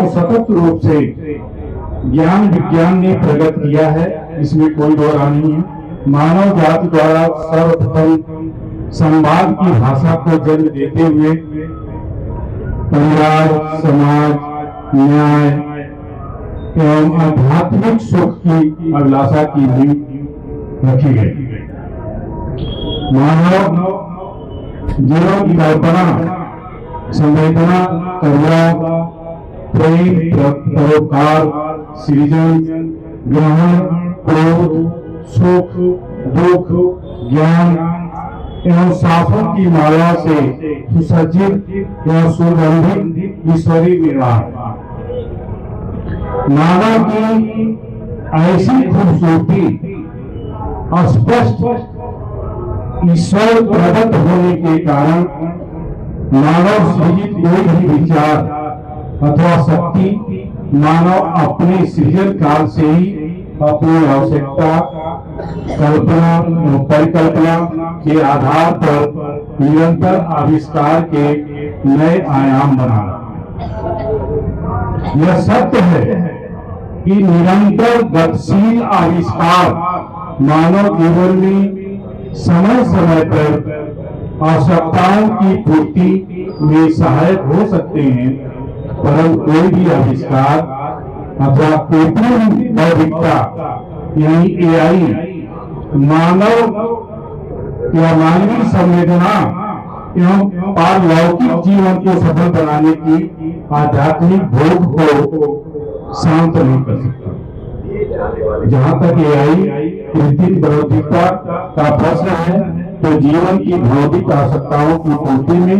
सतत रूप से ज्ञान विज्ञान ने प्रगत किया है, इसमें कोई दो राय नहीं है। मानव जाति द्वारा सर्वप्रथम संवाद की भाषा को जन्म देते हुए परिवार, समाज, न्याय एवं आध्यात्मिक सुख की अभिलाषा की नींव रखी गई। मानव जीवन की कल्पना, संवेदना, करुणा, प्रेम, परोपकार, सृजन, ग्रहण, क्रोध, सुख, दुख, ज्ञान एवं शासन की माला से सुसज्जित एवं सुगंधित ईश्वरीय निर्माण। मानव की ऐसी खूबसूरती स्पष्ट ईश्वर प्रदत्त होने के कारण मानव सृजित कोई भी विचार अथवा शक्ति मानव अपने सृजन काल से ही अपनी आवश्यकता, कल्पना और परिकल्पना के आधार पर निरंतर आविष्कार के नए आयाम बना रहा है। यह सत्य है कि निरंतर गतिशील आविष्कार मानव जीवन में समय समय पर आवश्यकताओं की पूर्ति में सहायक हो सकते हैं, परंतु कोई भी आविष्कार अथवा कृत्रिम बौद्धिकता यानी एआई मानव या मानवीय संवेदना एवं पारलौकिक जीवन को सफल बनाने की आध्यात्मिक भोग को शांत नहीं कर सकता। जहां तक एआई कृत्रिम बौद्धिकता का प्रश्न है, तो जीवन की भौतिक आवश्यकताओं की पूर्ति में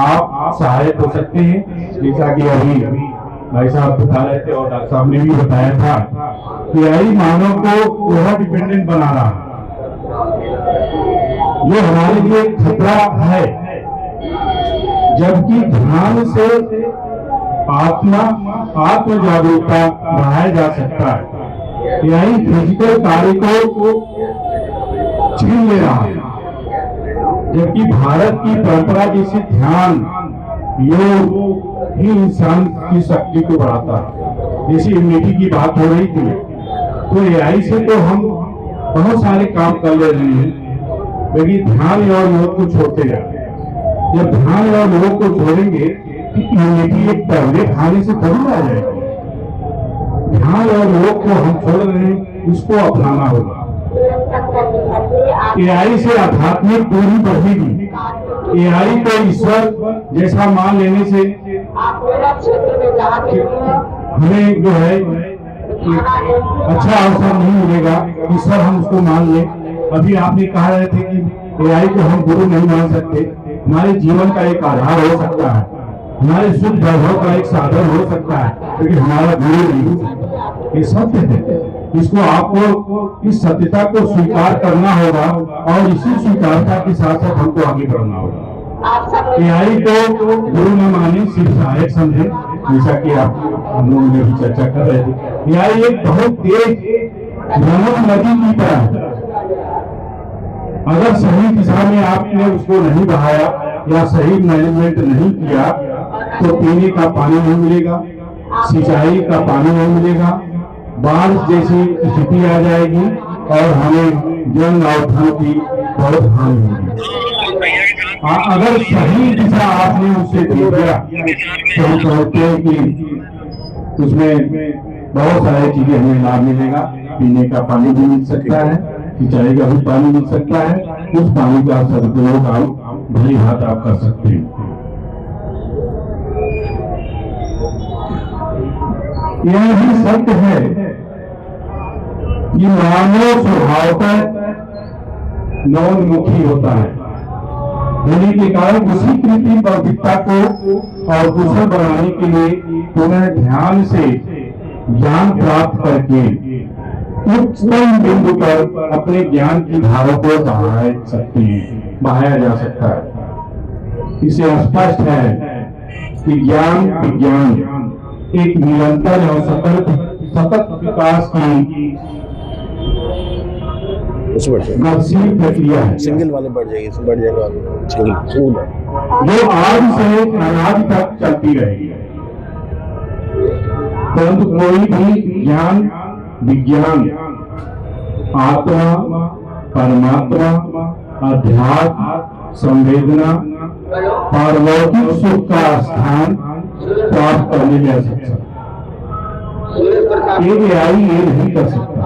आप सहायक हो सकते हैं। जैसा कि अभी भाई साहब बता रहे थे और डॉक्टर साहब ने भी बताया था कि एआई मानव को ओवर डिपेंडेंट बना रहा है, जो हमारे लिए खतरा है। जबकि ध्यान से आत्म जागरूकता बढ़ाया जा सकता है। एआई फिजिकल कार्य को छीन ले रहा है, जबकि भारत की परंपरा जैसे ध्यान, योग ही इंसान की शक्ति को बढ़ाता है। जैसे इम्यूनिटी की बात हो रही थी, तो एआई से तो हम बहुत सारे काम कर ले रहे हैं, लेकिन ध्यान और योग को छोड़ते जा रहे हैं। जब ध्यान और योग को छोड़ेंगे तो इम्यूनिटी एक टैबलेट खाने से थोड़ी आ जाएगी। ध्यान और योग को हम छोड़ रहे हैं, इसको अपनाना होगा। एआई से आध्यात्मिक दूरी बढ़ेगी। एआई को ईश्वर जैसा मान लेने से हमें जो है अच्छा अवसर नहीं मिलेगा। ईश्वर हम उसको मान ले। अभी आपने कहा रहे थे कि एआई को हम गुरु नहीं मान सकते। हमारे जीवन का एक आधार हो सकता है, हमारे सुख वैभव का एक साधन हो सकता है, लेकिन हमारा गुरु नहीं हो सकता। ये सत्य है। इसको आपको इस सत्यता को स्वीकार करना होगा और इसी स्वीकारता के साथ साथ हमको आगे बढ़ना होगा। एआई को गुरु न माने, सिर्फ सहायक समझे, जैसा कि हम लोगों ने भी चर्चा कर रहे थे। एआई एक बहुत तेज रमन नदी की तरह है। अगर सही दिशा में आपने उसको नहीं बहाया या सही मैनेजमेंट नहीं किया, तो पीने का पानी नहीं मिलेगा, सिंचाई का पानी नहीं मिलेगा, बाढ़ जैसी स्थिति आ जाएगी और हमें जन अवधान की बहुत हानि होगी। अगर सही दिशा आपने उससे दे दिया तो हम समझते हैं कि उसमें बहुत सारी चीजें हमें लाभ मिलेगा। पीने का पानी भी मिल सकता है, सिंचाई का भी पानी मिल सकता है। उस पानी का सदुपयोग आप भली भांति आप कर सकते हैं। यह भी सत्य है कि मानव स्वभावतः नवोन्मुखी होता है, होने के कारण उसी कृत्रिम बौद्धिकता को और कुशल बनाने के लिए पुनः ध्यान से ज्ञान प्राप्त करके उच्चतम बिंदु पर अपने ज्ञान की धारा को बहाया जा सकता है। इसे स्पष्ट है कि ज्ञान विज्ञान एक निरंतर और सतत विकास की गतिशील प्रक्रिया है। सिंगल वाले बढ़ जाएगी, बढ़ जाएगा जो आज से अनाज तक चलती रहेगी। परंतु कोई भी ज्ञान विज्ञान आत्मा परमात्मा अध्यात्म संवेदना पारलौकिक सुख का स्थान प्राप्त करने में असक्षम। एक एआई ये नहीं कर सकता।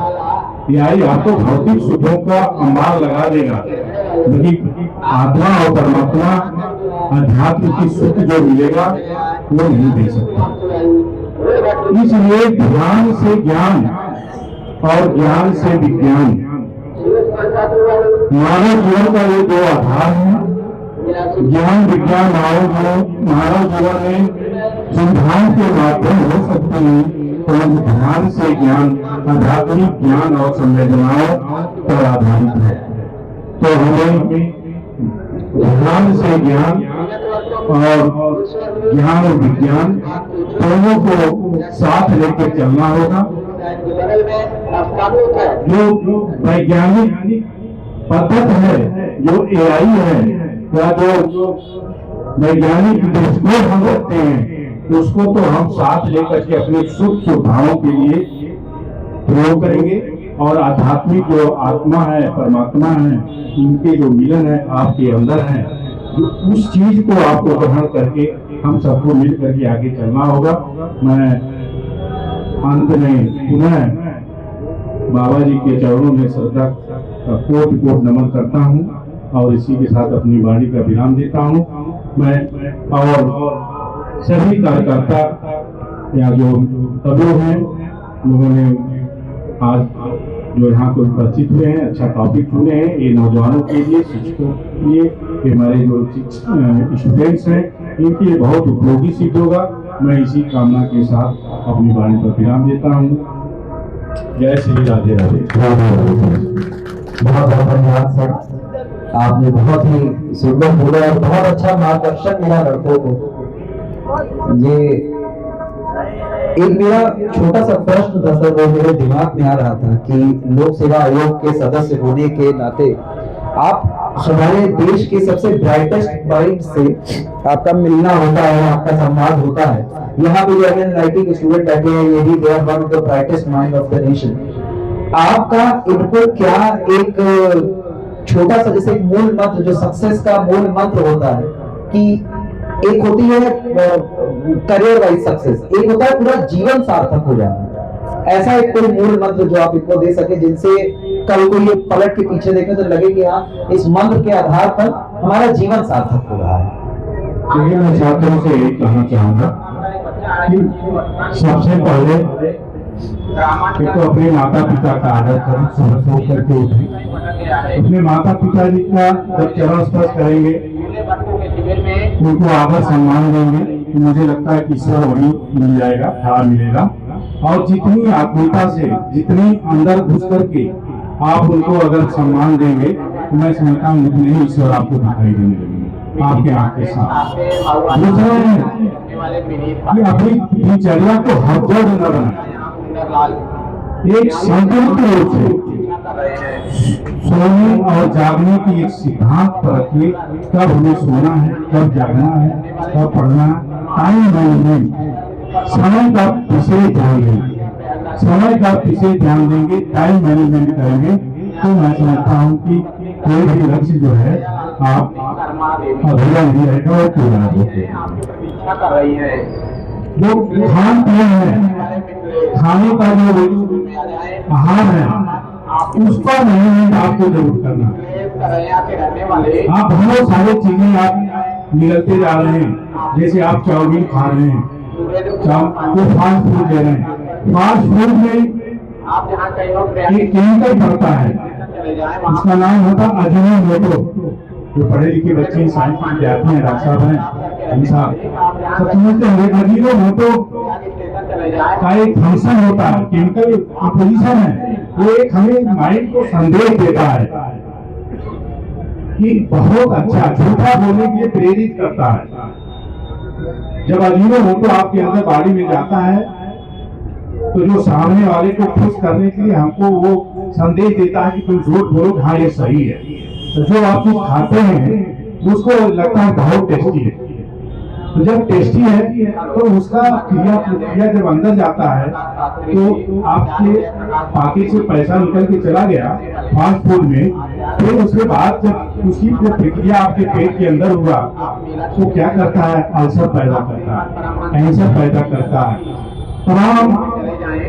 एआई आपको भौतिक सुखों का अंबार लगा देगा, लेकिन आत्मा और परमात्मा अध्यात्म की सुख जो मिलेगा वो नहीं दे सकता। इसलिए ध्यान से ज्ञान और ज्ञान से विज्ञान, मानव जीवन का ये दो आधार है। ज्ञान विज्ञान मानव जीवन में सिद्धांत के माध्यम हो सकते हैं, परंतु ध्यान से ज्ञान आध्यात्मिक ज्ञान और संवेदनाओं पर आधारित है। तो हमें ध्यान से ज्ञान और ज्ञान और विज्ञान दोनों को साथ लेकर चलना होगा। जो वैज्ञानिक पद्धत है, जो एआई है, या जो वैज्ञानिक दृष्टिकोण हम रखते हैं, उसको तो हम साथ लेकर के अपने सुख सुविधाओं के लिए प्रयोग करेंगे। और आध्यात्मिक जो आत्मा है परमात्मा है, इनके जो मिलन है आपके अंदर है, उस चीज को आपको ग्रहण करके हम सबको मिल करके आगे चलना होगा। मैं अंत में पुनः बाबा जी के चरणों में श्रद्धा कोटि कोटि नमन करता हूँ और इसी के साथ अपनी वाणी का विराम देता हूँ। मैं और सभी कार्यकर्ता या जो लोग हैं, लोगों ने आज जो यहाँ को उपस्थित हुए हैं, अच्छा टॉपिक चुने हैं। ये नौजवानों के लिए, शिक्षकों के लिए, हमारे जो स्टूडेंट्स हैं, इनके लिए बहुत उपयोगी सिद्ध होगा। मैं इसी कामना के साथ अपनी वाणी पर विराम देता हूँ। जय श्री राधे राधे। बहुत बहुत धन्यवाद सर, आपने बहुत ही सुंदर बोला और बहुत अच्छा मार्गदर्शन मिला लड़कों को। ये एक मेरा छोटा सा प्रश्न था सर, वो मेरे दिमाग में आ रहा था कि लोक सेवा आयोग के सदस्य होने के नाते आप हमारे देश के सबसे ब्राइटेस्ट माइंड से आपका मिलना होता है, आपका संवाद होता है। यहाँ पे जो एनआईटी के स्टूडेंट बैठे हैं, ये भी they are one of the brightest mind of the nation. आपका इनको क्या एक छोटा सा जैसे मूल मंत्र, जो सक्सेस का मूल मंत्र होता है कि एक होती है करियर वाइज सक्सेस, एक होता है पूरा जीवन सार्थक हो जाना। ऐसा एक कोई मूल मंत्र जो आप इनको दे सके, जिनसे कल को ये पलट के पीछे देखें तो लगे कि हाँ, इस मंत्र के आधार पर हमारा जीवन सार्थक हो रहा है। लेकिन मैं छात्रों से यही कहना चाहूंगा कि सबसे पहले तो अपने माता पिता का आदर करें, सुबह सो करके उठें, अपने माता पिता जी का जब चरण स्पर्श करेंगे, उनको आदर सम्मान देंगे, तो मुझे लगता है कि ईश्वर वही मिल जाएगा, प्यार मिलेगा। और जितनी आत्मीयता से, जितनी अंदर घुस करके आप उनको अगर सम्मान देंगे, तो मैं समझता हूँ उतने ही ईश्वर आपको दिखाई देने लगेंगे आपके आँख के साथ। दूसरा कि अपनी दिनचर्या को हड़बड़ न बनाए, एक संतुलित रूप से सोने और जागने की एक सिद्धांत पर रखिए। कब हमें सोना है, कब जागना है, कब पढ़ना है, टाइम मैनेजमेंट, समय का विशेष ध्यान देंगे, समय का विशेष ध्यान देंगे, टाइम मैनेजमेंट करेंगे, तो मैं समझता हूँ कि कोई भी लक्ष्य जो है आप अधूरा नहीं रहेगा और पूरा होते। जो खान पीन है, खाने का जो आहार है, उसका मैनेजमेंट आपको जरूर करना है। आप बहुत सारे चीजें आप निगलते जा रहे हैं, जैसे आप चाउमीन खा रहे हैं, तो फास्ट फूड ले रहे हैं। फास्ट फूड में एक केमिकल पड़ता है, उसका नाम होता है अजीनोमोटो। जो पढ़े लिखे बच्चे साइंस के विद्यार्थी हैं, डॉक्टर साहब हैं, सब समझते हैं अजीनोमोटो का एक फंक्शन होता है, केमिकल कंपोजिशन है, वो एक हमें माइंड को संदेश देता है कि बहुत अच्छा, झूठा बोलने के लिए प्रेरित करता है। जब अजीनोमोटो आपके अंदर बॉडी में जाता है, तो जो सामने वाले को खुश करने के लिए हमको वो संदेश देता है कि तुम झूठ बोलो, हाँ ये सही है। तो जो आप कुछ खाते हैं उसको लगता है बहुत टेस्टी है, तो जब टेस्टी है तो उसका क्रिया प्रतिक्रिया जब अंदर जाता है तो आपके पाकिट से पैसा निकल के चला गया फास्ट फूड में, फिर उसके बाद जब उसकी जो प्रक्रिया आपके पेट के अंदर हुआ तो क्या करता है, अल्सर पैदा करता है, कैंसर पैदा करता है, तमाम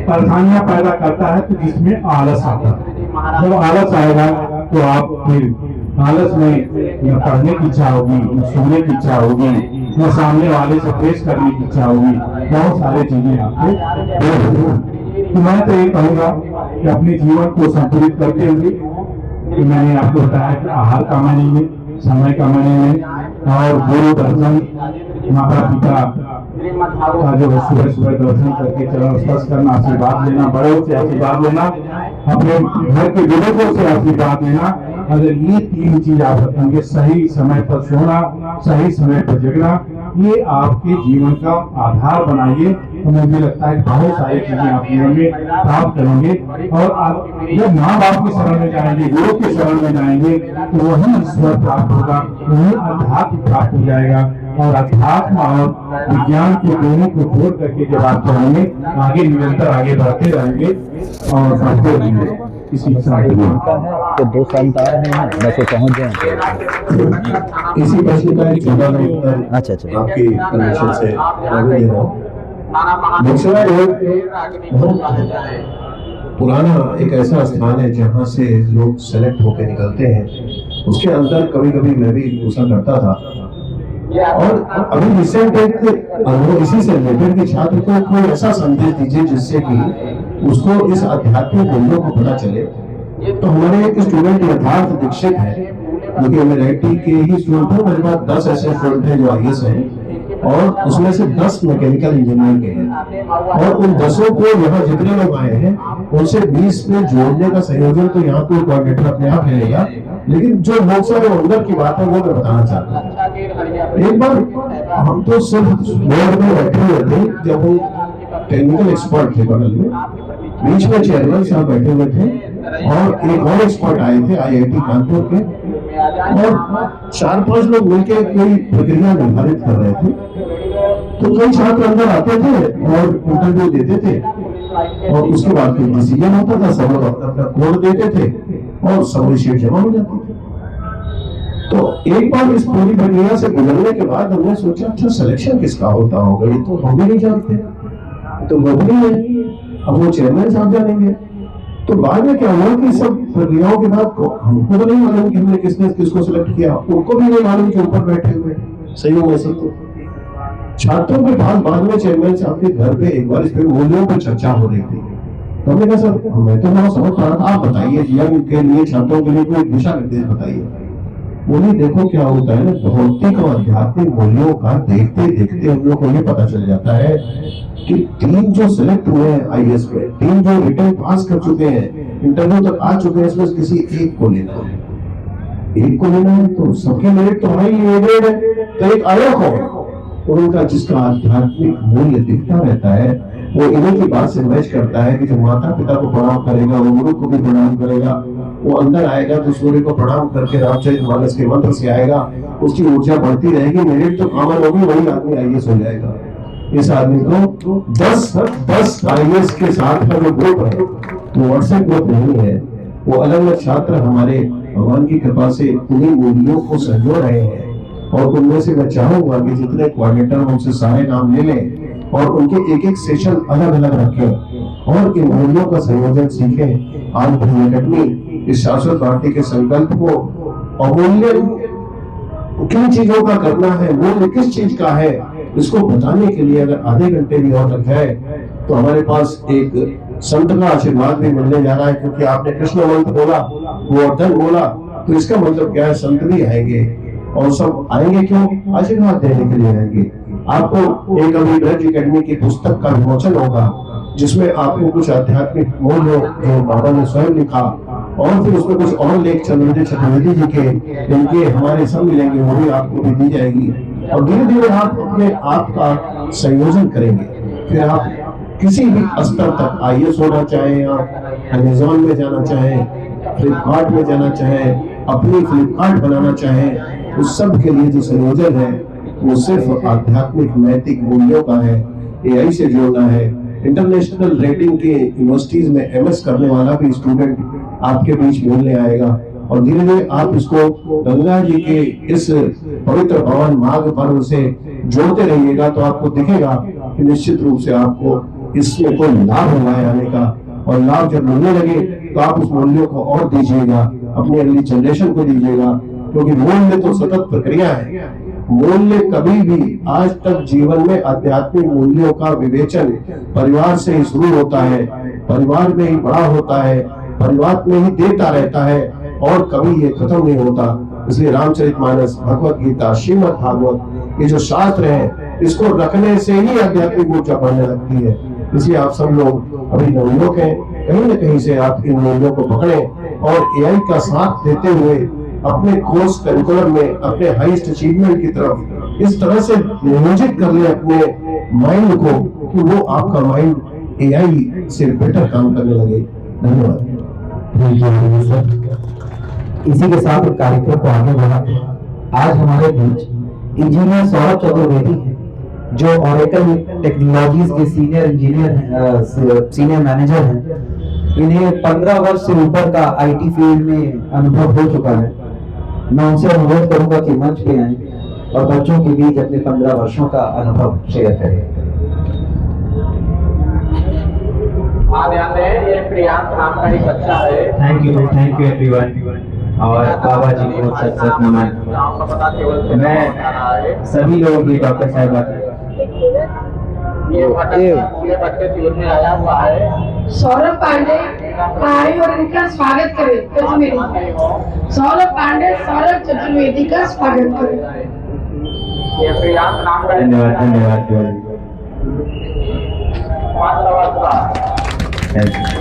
परेशानियां पैदा करता है। तो जिसमें आलस आता है, जब आलस आएगा तो आप फिर आलस में न पढ़ने की इच्छा होगी, न सोने की इच्छा होगी, न सामने वाले से पेश करने की इच्छा होगी, बहुत सारी चीजें आपको। तो मैं तो ये कहूँगा कि अपने जीवन को संतुलित करते हुए, कि मैंने आपको बताया कि आहार का मायने में, समय का मायने में, और गुरु दर्शन, माता पिता का जो है सुबह सुबह दर्शन करके चरण स्पर्श करना, आशीर्वाद लेना, बड़ों से आशीर्वाद लेना, अपने घर के बुजुर्गों से आशीर्वाद लेना। अगर ये तीन चीज आप रखेंगे, सही समय पर सोना, सही समय पर जगना, ये आपके जीवन का आधार बनाइए, तो मुझे लगता है बहुत सारी चीजें आप जीवन में प्राप्त करेंगे। और आप जब माँ बाप के शरण में जाएंगे, गुरु के शरण में जाएंगे, तो वही ईश्वर प्राप्त होगा, वही अध्यात्म प्राप्त हो जाएगा। और अध्यात्म और विज्ञान के दोनों को जोड़ करके जब आप चलेंगे, आगे निरंतर आगे बढ़ते रहेंगे और बढ़ते रहेंगे। इसी इच्छा के लिए तो 2 साल का है, बस वो पहुंच जाए। इसी प्रश्न का एक छोटा सा उत्तर अच्छा आपकी परमिशन से मैं भी दे रहा हूँ। बक्सरा एक बहुत पुराना एक ऐसा स्थान है जहाँ से लोग सेलेक्ट होकर निकलते हैं। उसके अंदर कभी कभी मैं भी घुसा करता था, और अभी रिसेंट एक अनुभव इसी से रिलेटेड कि छात्र को कोई ऐसा संदेश दीजिए जिससे कि उसको इस आध्यात्मिक मूल्यों को पता चले। तो हमारे एक स्टूडेंट यथार्थ दीक्षित है, जो कि एमआईटी के ही स्टूडेंट है। मेरे पास 10 ऐसे स्टूडेंट हैं जो आईएएस हैं, और उसमें से 10 मैकेनिकल इंजीनियर के हैं, और उन 10 को यहाँ जितने लोग आए हैं उनसे 20 में जोड़ने का संयोजन तो यहाँ कोई कोऑर्डिनेटर अपने आप रहेगा। लेकिन जो लोग सब अंदर की बात है वो मैं बताना चाहता हूँ। एक बार हम तो सिर्फ बोर्ड में बैठे हुए थे, जब वो टेक्निकल एक्सपर्ट थे बगल में, बीच में चेयरमैन साहब बैठे हुए थे, और एक और एक्सपर्ट आए थे आईआईटी कानपुर के, और 4-5 लोग मिलकर कोई प्रक्रिया निर्धारित कर रहे थे। तो कई छात्र अंदर आते थे और इंटरव्यू देते थे, और उसके बाद फिर डिसीजन होता था, सब लोग अपना अपना कोड देते थे और समरी शीट जमा हो जाती थी। तो एक बार इस पूरी प्रक्रिया से गुजरने के बाद हमने सोचा, अच्छा सिलेक्शन किसका होता होगा, ये तो हम भी नहीं जानते, तो वो भी है, अब वो चेयरमैन साहब जानेंगे। तो बाद में क्या हुआ कि सब प्रक्रियाओं के बाद हमको तो नहीं मालूम कि हमने किसने किसको सिलेक्ट किया, उनको भी नहीं मालूम कि ऊपर बैठे हुए सही हो वैसे। तो छात्रों के पास बाद में चेयरमैन साहब के घर पे एक बार इस पे मूल्यों पर चर्चा हो रही थी। तो हमने कहा सर, मैं तो बहुत समझ पा रहा था, आप बताइए जीवन के लिए, छात्रों के लिए कोई दिशा निर्देश बताइए। बोली देखो क्या होता है ना, भौतिक और आध्यात्मिक मूल्यों का देखते देखते हम लोग को ये पता चल जाता है कि 3 जो सिलेक्ट हुए हैं आईएएस में, 3 जो रिटर्न पास कर चुके हैं, इंटरव्यू तक आ चुके हैं, इसमें किसी एक को लेना है, एक को लेना है। तो सबके मेरिट तो हाई एडेड है, तो एक आया हो उनका जिसका आध्यात्मिक मूल्य दिखता रहता है, वो इन्हीं की बात से मैच करता है कि जो माता पिता को प्रणाम करेगा वो गुरु को भी प्रणाम करेगा, वो अंदर आएगा तो सूर्य को प्रणाम करके रामचरितमानस के मंत्र से आएगा, उसकी ऊर्जा बढ़ती रहेगी, मेरिट तो कॉमन होगी, वही आदमी आईएएस हो जाएगा। इस आदमी को 10 आईएएस के साथ का जो ग्रुप है वो व्हाट्सएप ग्रुप नहीं है, वो अलग अलग छात्र हमारे भगवान की कृपा से उन्हीं मूल्यों को संजो रहे हैं। और उनमें से मैं चाहूंगा कि जितने कोऑर्डिनेटर उनसे सारे नाम ले लें और उनके एक एक सेशन अलग अलग रखें और इन मूल्यों का संयोजन सीखें। आज भी अकेडमी इस शाश्वत भारती के संकल्प को अमूल्य किन चीजों का करना है, मूल्य किस चीज का है, इसको बताने के लिए अगर आधे घंटे भी और लग जाए तो हमारे पास एक संत का आशीर्वाद भी मिलने जा रहा है। क्योंकि आपने कृष्ण मंत्र बोला, गोवर्धन बोला, तो इसका मतलब क्या है, संत भी आएंगे और सब आएंगे क्यों, आशीर्वाद देने के लिए आएंगे। आपको एक अभी ब्रज अकेडमी की पुस्तक का विमोचन होगा जिसमें आपको कुछ आध्यात्मिक मूल्य जो बाबा ने स्वयं लिखा और फिर उसमें कुछ और लेख चंद्रदेव चतुर्वेदी जी के इनके हमारे सब मिलेंगे, वो भी आपको भी दी जाएगी। और धीरे धीरे आप अपने आप का संयोजन करेंगे, फिर आप किसी भी स्तर तक आईएएस होना चाहे, आप अमेजोन में जाना चाहे, फ्लिपकार्ट में जाना चाहे, अपनी फ्लिपकार्ट बनाना चाहे, उस सब के लिए जो संयोजन है वो सिर्फ आध्यात्मिक नैतिक मूल्यों का है। एआई से जोड़ना है। इंटरनेशनल रेटिंग के यूनिवर्सिटीज में एमएस करने वाला भी स्टूडेंट आपके बीच मिलने आएगा और धीरे धीरे आप इसको गंगा जी के इस पवित्र पावन मार्ग पर उसे जोड़ते रहिएगा तो आपको दिखेगा कि निश्चित रूप से आपको इसमें कोई लाभ होगा आने का, और लाभ जब मिलने लगे तो आप उस मूल्यों को और दीजिएगा, अपनी अगली जनरेशन को दीजिएगा, क्योंकि मूल्य तो सतत प्रक्रिया है। मूल्य कभी भी आज तक जीवन में आध्यात्मिक मूल्यों का विवेचन परिवार से ही शुरू होता है, परिवार में ही बड़ा होता है, परिवार में ही देता रहता है और कभी ये खत्म नहीं होता। इसलिए रामचरितमानस, भगवत गीता, श्रीमद् भागवत, ये जो शास्त्र है इसको रखने से ही आध्यात्मिक ऊर्जा बढ़ने लगती है। इसलिए आप सब लोग अभी नवयुवक हैं, कहीं न कहीं से आप इन मूल्यों को पकड़ें और एआई का साथ देते हुए अपने कोर्स करिकुलम में अपने हाईएस्ट अचीवमेंट की तरफ इस तरह से नियोजित कर ले अपने माइंड को कि वो आपका माइंड एआई से बेटर काम करने लगे। धन्यवाद। Thank you sir. इसी के साथ कार्यक्रम को आगे बढ़ाते हैं। आज हमारे बीच इंजीनियर सौरभ चतुर्वेदी हैं, जो ऑरेकल टेक्नोलॉजीज के सीनियर मैनेजर हैं। इन्हें 15 वर्ष से ऊपर का आईटी फील्ड में अनुभव हो चुका है। मैं उनसे अनुरोध करूंगा कि मंच पे आए और बच्चों के बीच अपने 15 वर्षों का अनुभव शेयर करें। ध्यान दें, ये प्रियांश नाम का ही बच्चा है। थैंक यू एवरीवन और बाबा जी को सत सत नमन। मैं सभी लोगों की डॉक्टर साहिबा ये बच्चे शिविर में आया हुआ है। सौरभ पांडे आए और इनका स्वागत करें। चतुर्वेदी सौरभ पांडे, सौरभ चतुर्वेदी का स्वागत करें। ये प्रियांश नाम का धन्यवाद।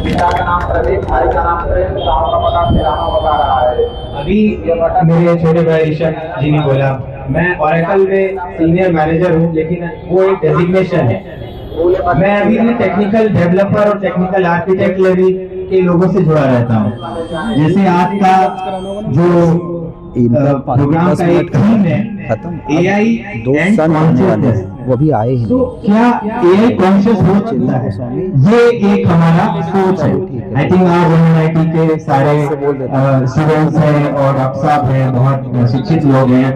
पिता का नाम प्रदीप, भाई का नाम प्रेम, गाँव का पता सिराहा बता रहा है। अभी मेरे छोटे भाई ऋषभ जी ने बोला मैं ऑरेकल में सीनियर मैनेजर हूँ, लेकिन वो एक डेजिग्नेशन है। मैं अभी भी टेक्निकल डेवलपर और टेक्निकल आर्किटेक्ट लेवल के लोगों से जुड़ा रहता हूँ। जैसे आज का जो प्रोग्राम का एक थीम है एआई एंड कॉन्शियसनेस, वो भी आए हैं। तो क्या एआई कॉन्शियस हो चुका है? ये एक हमारा सोच है। आई थिंक आज एमआईटी के सारे स्टूडेंट्स हैं और डॉक्टर साहब हैं, बहुत शिक्षित लोग हैं।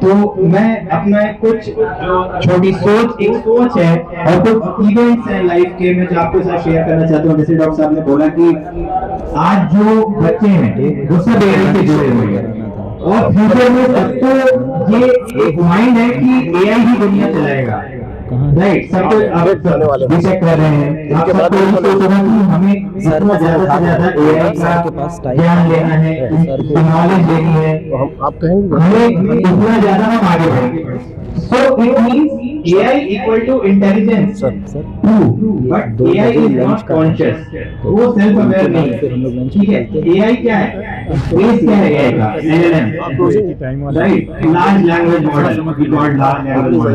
तो मैं अपना कुछ जो छोटी सोच, एक सोच है और कुछ इवेंट्स हैं लाइफ के मैं जो आपके साथ शेयर करना चाहता हूँ। जैसे डॉक्टर साहब ने बोला कि आज जो बच्चे हैं वो सब एआई से जुड़े हुए हैं और फ्यूचर में सबको ये एक माइंड है कि एआई ही दुनिया चलाएगा। राइट, सब कुछ आप डिटेक्ट कर रहे हैं। आप सबको ये सोचना कि हमें इतना ज्यादा से ज्यादा एआई का ज्ञान लेना है, नॉलेज लेनी है, आप कहेंगे हमें इतना ज्यादा हम आगे बढ़ेंगे। So it means AI equal to intelligence, true, but AI is not conscious. वो self aware नहीं है। ठीक है, AI क्या है? बेस क्या है AI का? LLM, right? Large language model, we got large language model.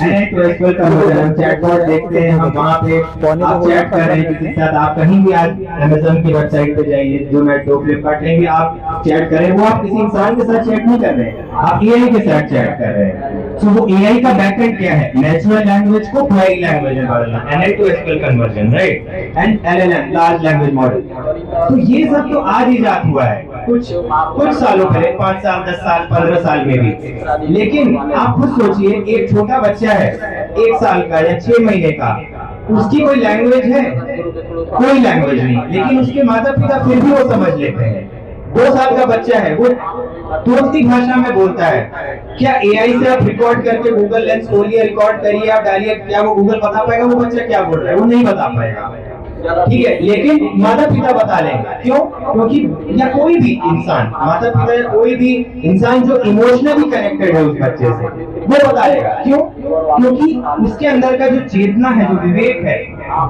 And to SQL conversion, हम chatbot देखते हैं, हम वहाँ पे आप chat कर रहे हैं किसी के साथ। आप कहीं भी आज Amazon की वेबसाइट पे जाइए, Zomato, Flipkart, कहीं भी आप chat करें, वो आप किसी इंसान के साथ chat नहीं कर रहे हैं, आप AI के साथ chat कर रहे हैं। तो वो एआई का बैकएंड क्या है? नेचुरल लैंग्वेज को क्वेरी लैंग्वेज में बदलना, NL to SQL conversion, right, and LLM, large language model. तो ये सब तो आज इजाद हुआ है, कुछ सालों पहले, 5 साल, 10 साल, 15 साल में भी। लेकिन आप खुद सोचिए, एक छोटा बच्चा है 1 साल का या 6 महीने का, उसकी कोई लैंग्वेज है? कोई लैंग्वेज नहीं, लेकिन उसके माता पिता फिर भी वो समझ लेते हैं। 2 साल का बच्चा है, वो तुरंती भाषा में बोलता है। क्या एआई से आप रिकॉर्ड करके गूगल लेंस खोलिए, रिकॉर्ड करिए, आप डालिए, क्या वो गूगल बता पाएगा वो बच्चा क्या बोल रहा है? वो नहीं बता पाएगा। ठीक है, लेकिन माता पिता बता लेंगे। क्यों? क्योंकि या कोई भी इंसान, माता पिता या कोई भी इंसान जो इमोशनली कनेक्टेड है उस बच्चे से, वो बता लेगा। क्यों? क्योंकि उसके अंदर का जो चेतना है, जो विवेक है,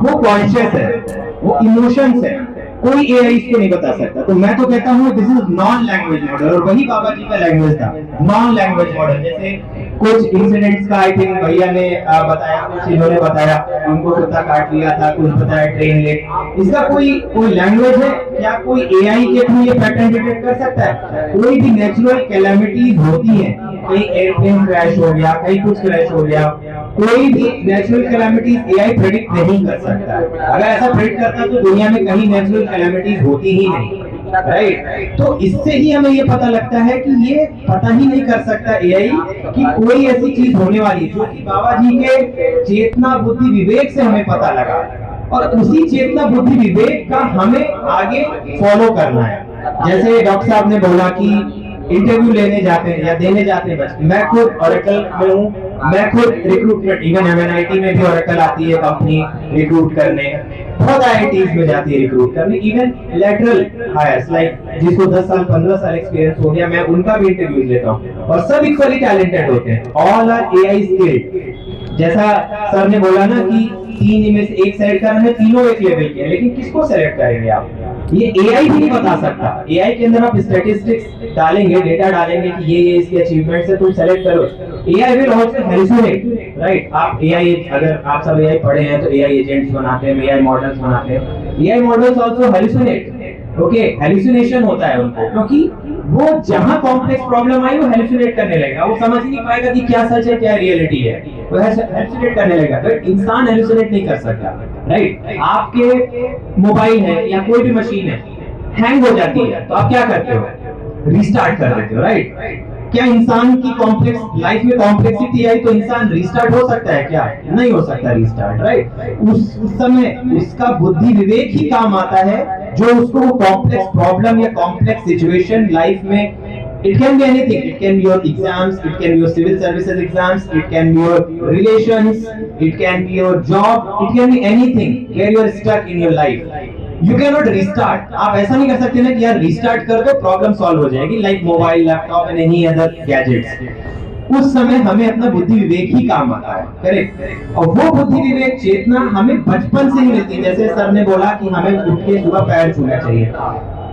वो कॉन्शियस है, वो इमोशंस है। कोई एआई इसको नहीं बता सकता। तो मैं तो कहता हूँ this is non language model, और वही बाबा जी का लैंग्वेज था, नॉन लैंग्वेज मॉडल। जैसे कुछ इंसिडेंट्स का आई थिंक भैया ने बताया, कुछ इन्होंने बताया, उनको कुत्ता काट लिया था, कुछ बताया ट्रेन लेट। इसका कोई लैंग्वेज है? क्या कोई एआई के थ्रू ये पैटर्न डिटेक्ट कर सकता है? कोई भी नेचुरल कैलेमिटीज होती है, कहीं एयरप्लेन क्रैश हो गया, कहीं कुछ क्रैश हो गया, कोई भी नेचुरल कैलामिटीज एआई प्रेडिक्ट नहीं कर सकता है। अगर ऐसा प्रेडिक्ट करता तो दुनिया में कहीं नेचुरल कैलामिटीज होती ही नहीं, राइट। तो इससे ही हमें ये पता लगता है कि ये पता ही नहीं कर सकता एआई कि कोई ऐसी चीज होने वाली है, जो कि बाबा जी के चेतना बुद्धि विवेक से हमें पता लगा, और उसी चेतना बुद्धि विवेक का हमें आगे फॉलो करना है। जैसे डॉक्टर साहब ने बोला कि इंटरव्यू लेने जाते हैं या देने जाते हैं बच्चे, मैं खुद ऑरेकल में हूँ, मैं खुद रिक्रूटमेंट, इवन एमएनआईटी में भी ऑरेकल आती है कंपनी रिक्रूट करने, बहुत आईआईटीज में जाती है रिक्रूट करने, इवन लेटरल हायर्स लाइक जिसको 10 साल 15 साल एक्सपीरियंस हो गया, मैं उनका भी इंटरव्यू लेता हूँ, और सब इक्वली टैलेंटेड होते हैं, ऑल आर एआई स्किल्ड। जैसा सर ने बोला ना कि 3 इमेज एक सेलेक्ट करना है, तीनों एक लेवल के हैं, लेकिन किसको सेलेक्ट करेंगे आप? ये एआई भी नहीं बता सकता। एआई के अंदर आप स्टैटिस्टिक्स डालेंगे, डेटा डालेंगे कि ये इसके अचीवमेंट्स है, तुम सेलेक्ट करो। AI will also hallucinate, right. आप एआई, अगर आप सब एआई पढ़े हैं तो एआई एजेंट्स बनाते हैं, एआई मॉडल्स बनाते हैं, AI models also hallucinate, okay, hallucination होता है उनको, क्योंकि वो जहां कॉम्प्लेक्स प्रॉब्लम आई वो हैलुसिनेट करने लगेगा, वो समझ नहीं पाएगा कि क्या सच है क्या रियलिटी है, वो हैलुसिनेट करने लगेगा। बट इंसान हैलुसिनेट नहीं कर सकता, राइट। आपके मोबाइल है या कोई भी मशीन है, हैंग हो जाती है तो आप क्या करते हो? रीस्टार्ट कर देते हो, राइट। क्या इंसान की कॉम्प्लेक्स लाइफ में कॉम्प्लेक्सिटी आई तो इंसान रीस्टार्ट हो सकता है क्या? नहीं हो सकता रीस्टार्ट, राइट। उस समय उसका बुद्धि विवेक ही काम आता है, जो उसको वो कॉम्प्लेक्स प्रॉब्लम या कॉम्प्लेक्स सिचुएशन लाइफ में, it can be anything, it can be your exams, it can be your civil services exams, it can be your relations, it can be your job, it can be anything where you are stuck in your life. You cannot restart. आप ऐसा नहीं कर सकते ना कि यार restart कर दो प्रॉब्लम सॉल्व हो जाएगी, like mobile, laptop and any other gadgets. उस समय हमें अपना बुद्धि विवेक ही काम आता है, करेक्ट। और वो बुद्धि विवेक चेतना हमें बचपन से ही मिलती है। जैसे सर ने बोला कि हमें उठ के सुबह पैर छूना चाहिए,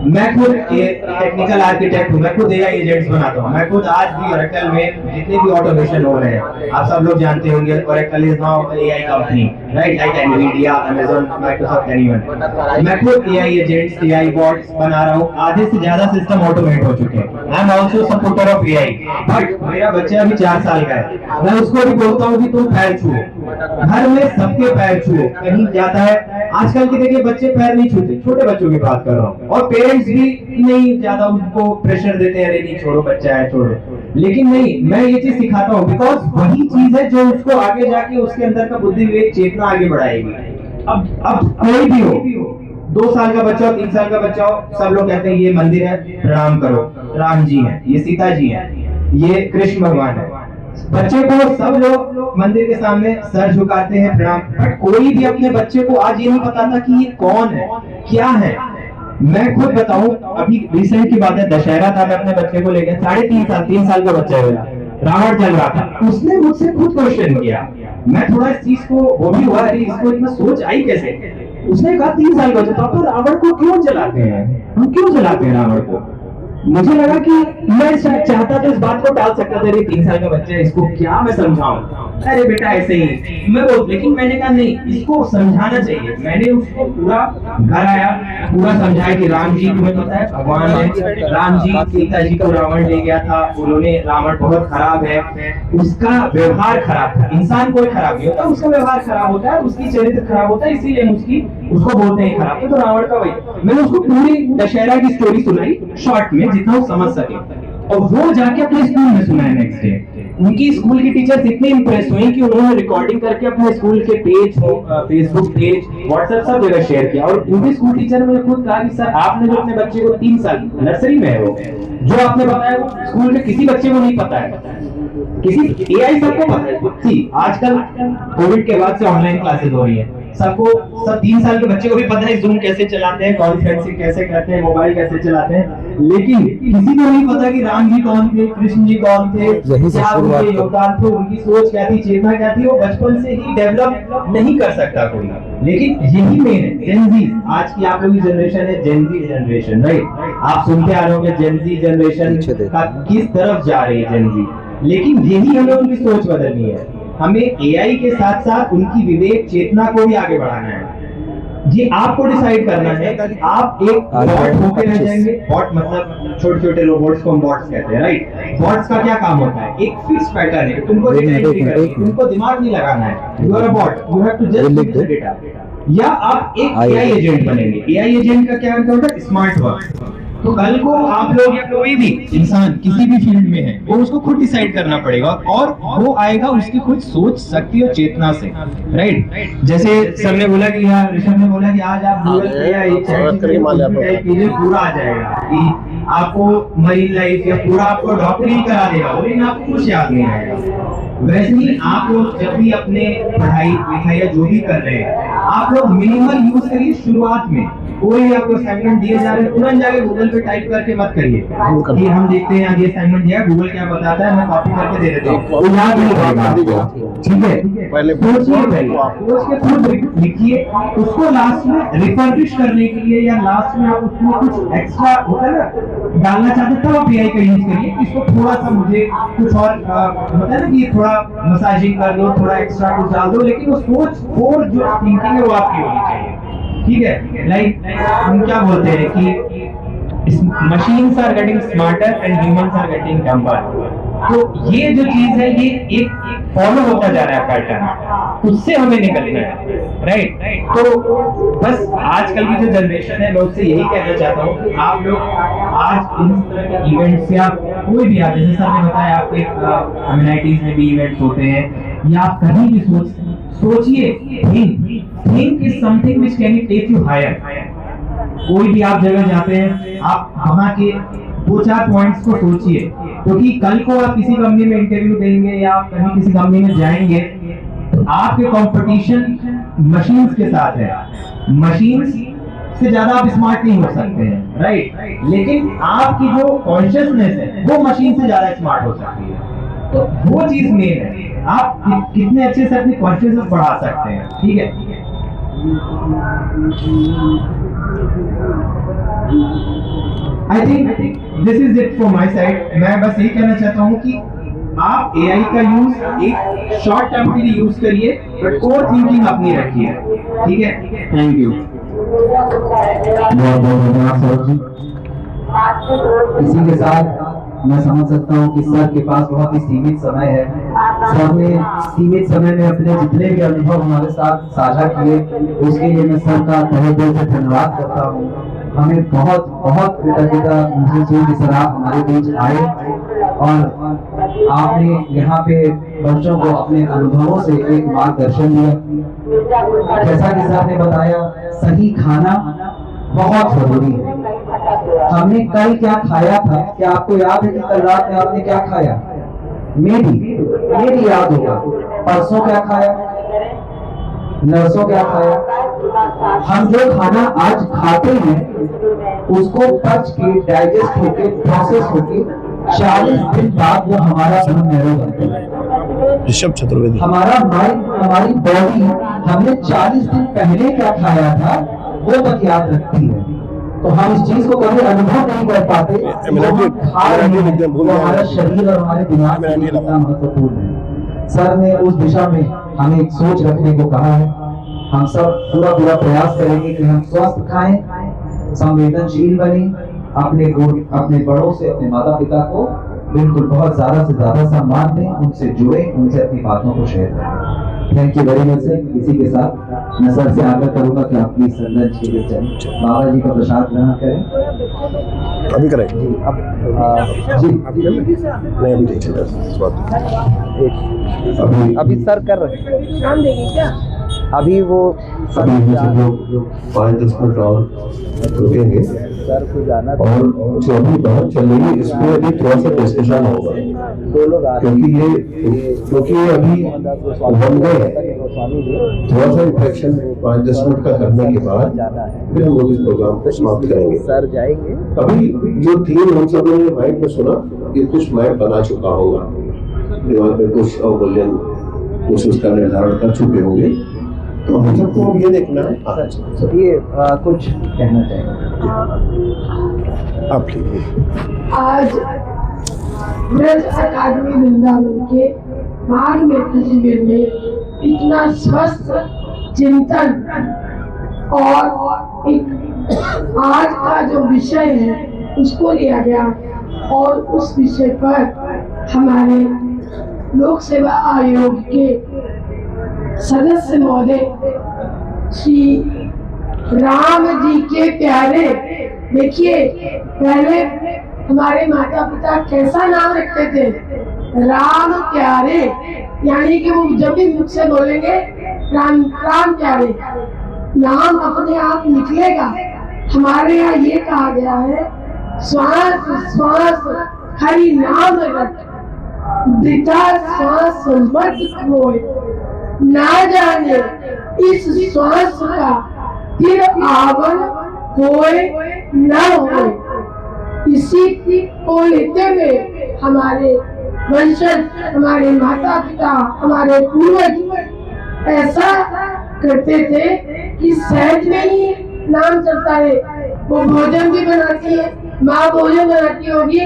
मैं खुद टेक्निकल आर्किटेक्ट हूँ, मैं खुद एआई एजेंट्स बनाता हूँ, मैं खुद आज भी ओरेकल में जितने भी ऑटोमेशन हो रहे हैं, आप सब लोग जानते होंगे, Oracle is now AI company, right, like Nvidia, Amazon, Microsoft, anyone. मैं खुद एआई एजेंट्स, एआई बॉट्स बना रहा हूँ, आधे से ज्यादा सिस्टम ऑटोमेट हो चुके हैं। I am also supporter of AI, but मेरा बच्चा अभी 4 साल का है, मैं उसको भी बोलता हूँ कि तुम पैर छुओ, घर में सबके पैर छुओ, कहीं जाता है। आजकल के देखिए बच्चे पैर नहीं छूते, छोटे बच्चों की बात कर रहा हूँ, और पेरेंट्स भी नहीं ज्यादा उनको प्रेशर देते हैं, अरे नहीं छोड़ो, बच्चा है छोड़ो। लेकिन नहीं, मैं ये चीज सिखाता हूँ, बिकॉज वही चीज है जो उसको आगे जाके उसके अंदर का बुद्धि विवेक चेतना आगे बढ़ाएगी। अब कोई भी हो, 2 साल का बच्चा हो, 3 साल का बच्चा हो, सब लोग कहते हैं ये मंदिर है, प्रणाम करो, राम जी हैं, ये सीता जी हैं, ये कृष्ण भगवान है। बच्चे को सब लोग मंदिर के सामने सर झुकाते हैं, प्रणाम। बट कोई भी अपने बच्चे को आज ये नहीं बताता कि ये कौन है, क्या है। मैं खुद बताऊं, अभी रिसेंट की बात है, दशहरा था, मैं अपने बच्चे को लेकर 3 साल का बच्चा है, रावण चल रहा था, उसने मुझसे खुद क्वेश्चन किया। मैं थोड़ा इस चीज को, वो भी हुआ, अरे इसको इतना सोच आई कैसे। उसने कहा 3 साल का बच्चा, पापा रावण को क्यों जलाते हैं, हम क्यों जलाते हैं रावण को। मुझे लगा कि मैं चाहता तो इस बात को टाल सकता था, 3 साल का बच्चा है, इसको क्या मैं समझाऊं, अरे बेटा ऐसे ही मैं बोल, लेकिन मैंने कहा नहीं, इसको समझाना चाहिए। मैंने उसको पूरा घर आया, पूरा समझाया कि राम जी, तुम्हें पता है भगवान है, राम जी सीता जी को रावण ले गया था, उन्होंने, रावण बहुत खराब है, उसका व्यवहार खराब था। इंसान कोई खराब नहीं होता, उसका व्यवहार खराब होता है, उसकी चरित्र खराब होता है, इसीलिए उसको बोलते हैं खराब। तो रावण का वही, मैंने उसको पूरी दशहरा की स्टोरी सुनाई शॉर्ट में, जितना वो समझ सके, और वो जाके अपने स्कूल में सुनाया नेक्स्ट डे। उनकी स्कूल की टीचर्स इतनी इंप्रेस हुई कि उन्होंने रिकॉर्डिंग करके अपने स्कूल के पेज, फेसबुक पेज, व्हाट्सएप सब जगह शेयर किया। और उनकी स्कूल टीचर ने मुझे खुद कहा कि सर आपने जो अपने बच्चे को 3 साल, नर्सरी में है वो, जो आपने बताया वो स्कूल के किसी बच्चे को नहीं पता है, किसी एआई सबको पता है। आजकल कोविड के बाद से ऑनलाइन क्लासेस हो रही है, सबको, सब 3 साल के बच्चे को भी पता है जूम कैसे चलाते हैं, कॉन्फ्रेंसिंग कैसे करते हैं, मोबाइल कैसे चलाते हैं, लेकिन किसी को नहीं पता कि राम जी कौन थे, कृष्ण जी कौन थे, क्या उनके योगदान थे, उनकी सोच क्या थी, चेतना क्या थी, वो बचपन से ही डेवलप नहीं कर सकता कोई। लेकिन यही मेन है, जेनजी, आज की आप लोगों की जनरेशन है जेनजी जनरेशन, राइट। आप सुनते आ रहे होंगे जेनजी जनरेशन का किस तरफ जा रही है जेनजी, लेकिन यही हमें उनकी सोच बदलनी है। हमें एआई के साथ साथ उनकी विवेक चेतना को भी आगे बढ़ाना है। ये आपको डिसाइड करना है कि आप एक बॉट होके रह जाएंगे। बॉट मतलब छोटे छोटे रोबोट्स को हम बॉट्स कहते हैं, राइट। बॉट्स का क्या काम होता है, एक फिक्स पैटर्न है, तुमको डेटा एंट्री करना है, तुमको दिमाग नहीं लगाना है, you are a bot, you have to just give the data. या आप एक एआई एजेंट बनेंगे। एआई एजेंट का क्या मतलब है, स्मार्ट वर्क। तो कल को आप लोग या कोई भी इंसान किसी भी फील्ड में है, वो उसको खुद डिसाइड करना पड़ेगा और वो आएगा उसकी खुद सोच शक्ति और चेतना से, राइट। जैसे सर ने बोला कि यार ऋषभ ने बोला कि आज आप गूगल पे या एक टाइप कीजिए, पूरा आ जाएगा कि आपको मरीन लाइफ या पूरा आपको डॉक्टरी ही करा देगा, लेकिन आपको कुछ याद नहीं आएगा। वैसे ही आप लोग जब भी अपने पढ़ाई लिखाई या जो भी कर रहे हैं, आप लोग मिनिमल यूज करिए शुरुआत में। कोई आपको असाइनमेंट दिए जा रहे हैं, तुरंत जाके गूगल पे टाइप करके मत करिए कि हम देखते हैं ये असाइनमेंट दिया, गूगल क्या बताता है, मैं कॉपी करके दे देता हूँ, तो याद नहीं रहेगा। ठीक है, पहले सोचिए, सोच के खुद लिखिए, उसको लास्ट में रिफर्बिश करने के लिए या लास्ट में आप उसमें कुछ एक्स्ट्रा होता है ना डालना चाहते हैं, तब आप एआई का यूज करिए। इसको थोड़ा सा मुझे कुछ और होता है ना कि थोड़ा मसाजिंग कर लो, थोड़ा एक्स्ट्रा कुछ डाल दो, लेकिन वो सोच और जो थिंकिंग है वो आपकी होनी चाहिए। ठीक है, लाइक हम क्या बोलते हैं कि machines are getting smarter and humans are getting dumber. तो ये जो चीज है ये एक फॉलो होता जा रहा है पैटर्न, उससे हमें निकलना है, राइट। तो बस आजकल की जो जनरेशन है, मैं उससे यही कहना चाहता हूँ कि आप लोग आज इन तरह के इवेंट्स या कोई भी, जैसे सर ने बताया आपके कम्युनिटीज में भी इवेंट्स होते हैं, या आप कहीं भी सोचिए, think is something which can take you higher. कोई भी आप जगह जाते हैं, आप वहां के 2-4 पॉइंट्स को सोचिए, क्योंकि कल को आप किसी कंपनी में इंटरव्यू देंगे या आप कहीं किसी कंपनी में जाएंगे, तो आपके कंपटीशन मशीन्स के साथ है। मशीन्स से ज्यादा आप स्मार्ट नहीं हो सकते हैं, राइट। लेकिन आपकी जो कॉन्शियसनेस है वो मशीन से ज्यादा स्मार्ट हो सकती है। तो वो चीज मेन है, आप कितने अच्छे से अपनी कॉन्शियसनेस बढ़ा सकते हैं। ठीक है, I think this is it from my side. मैं बस यही कहना चाहता हूँ कि आप एआई का यूज एक शॉर्ट टर्म के लिए यूज करिए, बट कोर थिंकिंग अपनी रखिए। ठीक है, थैंक यू। बहुत बहुत धन्यवाद सर जी। इसी के साथ मैं समझ सकता हूँ कि सर के पास बहुत ही सीमित समय है। सर ने सीमित समय में अपने जितने भी अनुभव हमारे साथ साझा किए, उसके लिए मैं सर का तहे दिल से धन्यवाद करता हूँ। हमें बहुत बहुत कृतज्ञता महसूस हुई कि सर आप हमारे बीच आए और आपने यहाँ पे बच्चों को अपने अनुभवों से एक मार्गदर्शन दिया। जैसा कि सर ने बताया, सही खाना बहुत जरूरी है। हमने कल क्या खाया था, क्या आपको याद है कि कल रात में आपने क्या खाया? मेरी याद होगा। परसों क्या खाया? नरसों क्या खाया? हम जो खाना आज खाते हैं उसको पच के, डाइजेस्ट होके, प्रोसेस होके 40 दिन बाद वो हमारा खून नैरो बनता है। ऋषभ चतुर्वेदी। हमारा माइंड, हमारी बॉडी हमने 40 दिन पहले क्या खाया था वो तक याद रखती है। तो हम इस चीज को कभी अनुभव नहीं कर पाते, हमारा शरीर और हमारे दिमाग के लिए कितना महत्वपूर्ण है। सर ने उस दिशा में हमें एक सोच रखने को कहा है। हम सब पूरा प्रयास करेंगे कि हम स्वस्थ खाएं, संवेदनशील बने, अपने बड़ों से, अपने माता पिता को बिल्कुल बहुत ज्यादा से ज्यादा सम्मान दें, उनसे जुड़े, उनसे अपनी बातों को शेयर करें। Thank you very much sir. इसी के साथ मैं सर से आग्रह करूंगा कि आप प्लीज श्रद्धांजलि चलें, बाबा जी का प्रसाद ग्रहण करें। अभी करें जी, अब जी नहीं, अभी नहीं अभी सर कर रहे हैं, नाम देंगे क्या? अभी वो अभी हम लोग 5-10 मिनट और रुकेंगे सर को जाना था। और जो अभी बात चल रही है इसमें अभी थोड़ा सा डिस्कशन होगा, दो लोग आ रहे क्योंकि ये अभी बन गए हैं। स्वामी जी थोड़ा सा रिफ्लेक्शन 5-10 मिनट का करने के बाद जाना है, फिर हम लोग इस प्रोग्राम को समाप्त करेंगे। सर जाएंगे। अभी जो थीम हम सब ने माइंड में सुना, ये कुछ मैप बना चुका होगा, दिमाग में कुछ अवमूल्यन कुछ उसका निर्धारण कर चुके होंगे। तो हम सबको ये देखना है। ये कुछ कहना चाहेंगे आप लीजिए। आज ब्रज अकादमी वृंदावन के मार्ग में शिविर में इतना स्वस्थ चिंतन और एक आज का जो विषय है उसको लिया गया और उस विषय पर हमारे लोक सेवा आयोग के सदस्य महोदय श्री राम जी के प्यारे, देखिए पहले हमारे माता पिता कैसा नाम रखते थे, राम प्यारे, यानी कि वो जब भी मुझसे बोलेंगे राम राम प्यारे, नाम अपने आप निकलेगा। हमारे यहाँ ये कहा गया है श्वास श्वास हरि नाम रट, वृथा श्वास मत खोए, ना जाने इस श्वास का फिर आवन होए न होए। इसी को लेते हुए हमारे वंशज, हमारे माता पिता, हमारे पूर्वज ऐसा करते थे कि सहज में ही नाम चलता है। वो भोजन भी बनाती है, माँ भोजन बनाती होगी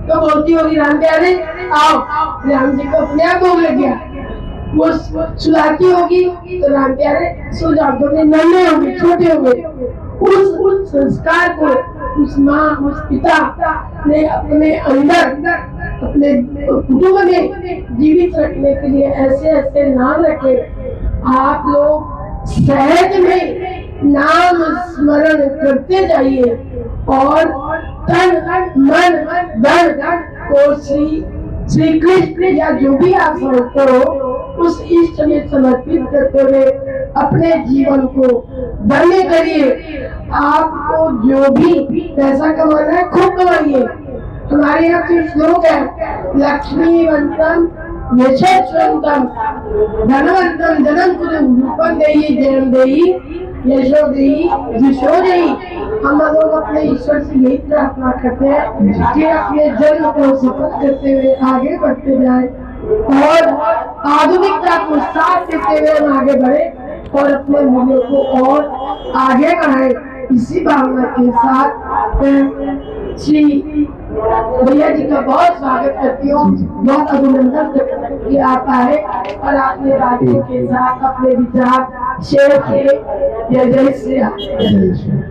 तो बोलती होगी राम प्यारे आओ, राम जी को अपने आप भोग लग गया। वो सुलाती होगी तो राम प्यारे सो जाओ, तो नन्हे होंगे, छोटे होंगे। उस संस्कार को उस माँ, उस पिता ने अपने अंदर, अपने कुटुंब में जीवित रखने के लिए ऐसे ऐसे नाम रखे। आप लोग सहज में नाम स्मरण करते जाइए और तन मन धन को श्री कृष्ण या जो भी आप समझते हो उस इष्ट में समर्पित करते हुए अपने जीवन को धन्य करिए। आपको जो भी पैसा कमाना है खूब कमाइए। हमारे यहाँ तो श्लोक है, लक्ष्मीवंतम यशस्वंतम धनवंतम धनम रूपम देहि जयम देहि यशो देहि यशो देहि। हम लोग अपने ईश्वर से यही प्रार्थना करते हैं कि अपने जन्म को सफल करते हुए आगे बढ़ते जाए और आधुनिकता को साथ देते हुए हम आगे बढ़े और अपने मूल्यों को और आगे बढ़ाए। इसी भावना के साथ श्री भैया जी का बहुत स्वागत करती हूँ, बहुत अभिनंदन करती हूँ कि आप आए और आपने बातों के साथ अपने विचार शेयर किए। जय जय श्री राम।